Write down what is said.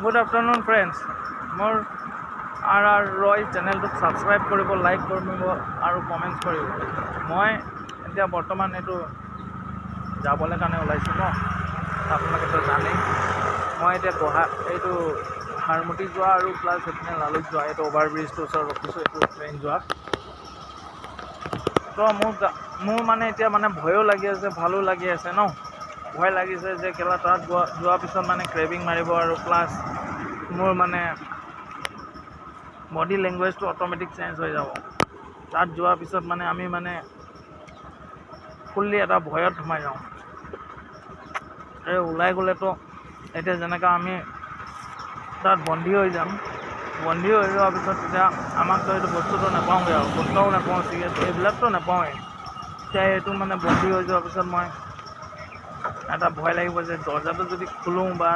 Good afternoon friends, মোৰ R ৰয় চেনেলটোক subscribe কৰিব, like কৰিব আৰু কমেণ্টছ কৰিব। মই এতিয়া বৰ্তমান এইটো যাবলৈ কাৰণে ওলাইছোঁ ন, আপোনালোকেতো জানেই। মই এতিয়া এইটো হাৰমতি যোৱা আৰু প্লাছ এইপিনে লালুক যোৱা, এইটো অভাৰব্ৰিজটোৰ ওচৰত ৰখিছোঁ, এইটো ট্ৰেইন যোৱা। তো মোৰ মানে এতিয়া মানে ভয়ো লাগি আছে, ভালো লাগি আছে ন। ভয় লাগিছে যে কেলা তাত যোৱাৰ পিছত মানে ক্ৰেভিং মাৰিব আৰু প্লাছ মোৰ মানে বডি লেংগুৱেজটো অট'মেটিক চেঞ্জ হৈ যাব। তাত যোৱাৰ পিছত মানে আমি মানে ফুল্লি এটা ভয়ত সোমাই যাওঁ। এই ওলাই গ'লেতো এতিয়া যেনেকৈ আমি তাত বন্দী হৈ যাম, বন্দী হৈ যোৱাৰ পিছত তেতিয়া আমাকতো এইটো বস্তুটো নাপাওঁগৈ আৰু, গুটখাও নাপাওঁ, চিগাৰেট এইবিলাকতো নাপাওঁৱেই। এতিয়া এইটো মানে বন্দী হৈ যোৱাৰ পিছত মই এটা ভয় লাগিব যে দৰ্জাটো যদি খোলোঁ বা